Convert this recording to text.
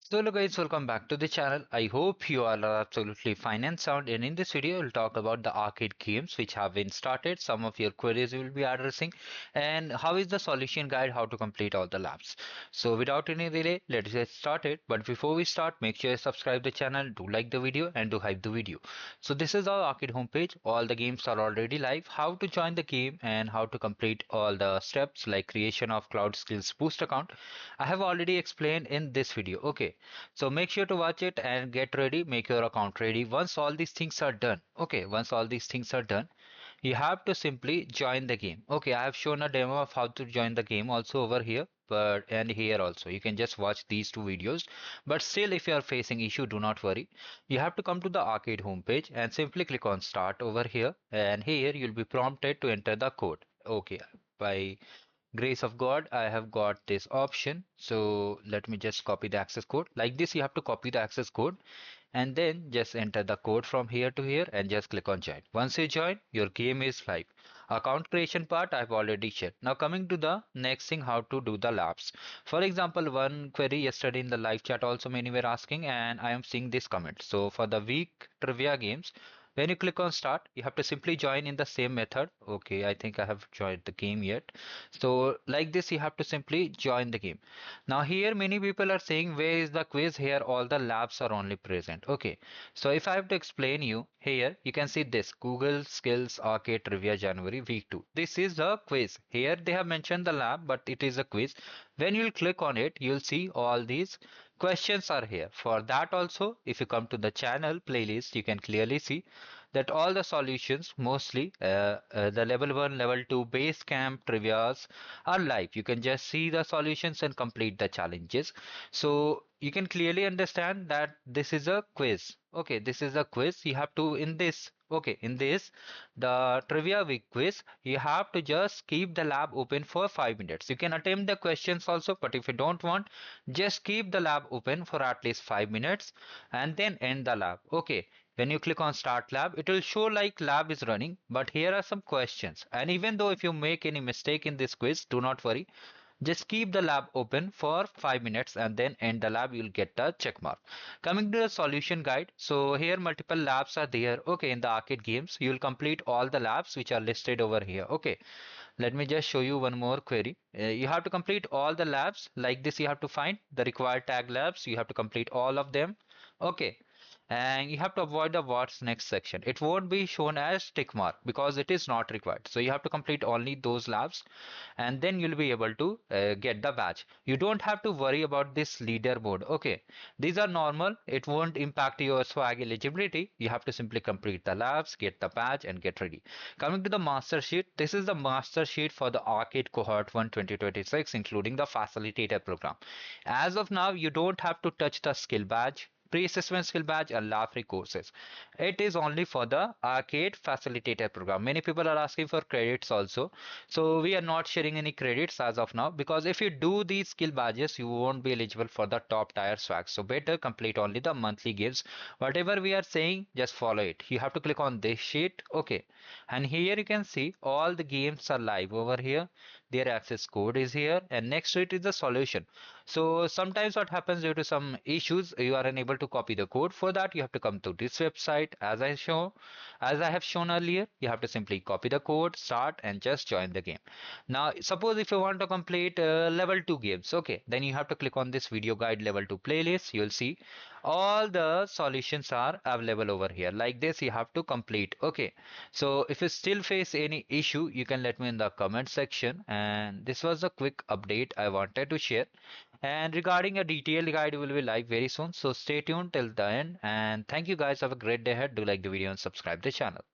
So hello guys, welcome back to the channel. I hope you all are absolutely fine and sound, and in this video we'll talk about the arcade games which have been started, some of your queries we will be addressing, and how is the solution guide how to complete all the labs. So without any delay, let's get started. But before we start, make sure you subscribe the channel, do like the video and do hype the video. So this is our arcade homepage. All the games are already live. How to join the game and how to complete all the steps like creation of Cloud Skills Boost account, I have already explained in this video. Okay, so make sure to watch it and get ready, make your account ready. Once all these things are done, okay, once all these things are done, you have to simply join the game. Okay, I have shown a demo of how to join the game also over here, but and here also you can just watch these two videos. But still, if you are facing issue, do not worry. You have to come to the arcade homepage and simply click on start over here, and here you'll be prompted to enter the code. Okay, by grace of God, I have got this option. So let me just copy the access code. Like this, you have to copy the access code and then just enter the code from here to here and just click on join. Once you join, your game is live. Account creation part I've already shared. Now coming to the next thing, how to do the labs. For example, one query yesterday in the live chat also many were asking, and I am seeing this comment. So for the week trivia games, when you click on start, you have to simply join in the same method. Okay, I think I have joined the game yet. So like this, you have to simply join the game. Now here many people are saying, where is the quiz? Here all the labs are only present. Okay, so if I have to explain you, here you can see this Google Skills Arcade Trivia January week 2. This is the quiz. Here they have mentioned the lab, but it is a quiz. When you'll click on it, you'll see all these questions are here. For that also, if you come to the channel playlist, you can clearly see that all the solutions, mostly the level 1, level 2 base camp trivias are live. You can just see the solutions and complete the challenges. So you can clearly understand that this is a quiz. Okay, this is a quiz. You have to in this. Okay, in this, the trivia week quiz, you have to just keep the lab open for 5 minutes. You can attempt the questions also, but if you don't want, just keep the lab open for at least 5 minutes and then end the lab. Okay, when you click on start lab, it will show like lab is running, but here are some questions. And even though if you make any mistake in this quiz, do not worry. Just keep the lab open for 5 minutes and then end the lab, you'll get the check mark. Coming to the solution guide, so here multiple labs are there. Okay, in the arcade games, you will complete all the labs which are listed over here. Okay, let me just show you one more query. You have to complete all the labs like this. You have to find the required tag labs. You have to complete all of them. Okay, and you have to avoid the what's next section. It won't be shown as tick mark because it is not required. So you have to complete only those labs and then you'll be able to get the badge. You don't have to worry about this leaderboard. Okay, these are normal. It won't impact your swag eligibility. You have to simply complete the labs, get the badge and get ready. Coming to the master sheet, this is the master sheet for the arcade cohort 1 2026, including the facilitator program. As of now, you don't have to touch the skill badge, pre-assessment skill badge and lab free courses. It is only for the arcade facilitator program. Many people are asking for credits also. So we are not sharing any credits as of now, because if you do these skill badges, you won't be eligible for the top tier swag. So better complete only the monthly gives. Whatever we are saying, just follow it. You have to click on this sheet. Okay. And here you can see all the games are live over here. Their access code is here and next to it is the solution. So sometimes what happens, due to some issues, you are unable to copy the code. For that, you have to come to this website. As I have shown earlier, you have to simply copy the code, start and just join the game. Now, suppose if you want to complete level 2 games, okay, then you have to click on this video guide level 2 playlist. You'll see all the solutions are available over here. Like this, you have to complete. Okay, so if you still face any issue, you can let me in the comment section. And this was a quick update I wanted to share. And regarding a detailed guide will be live very soon. So stay tuned till the end. And thank you guys. Have a great day ahead. Do like the video and subscribe the channel.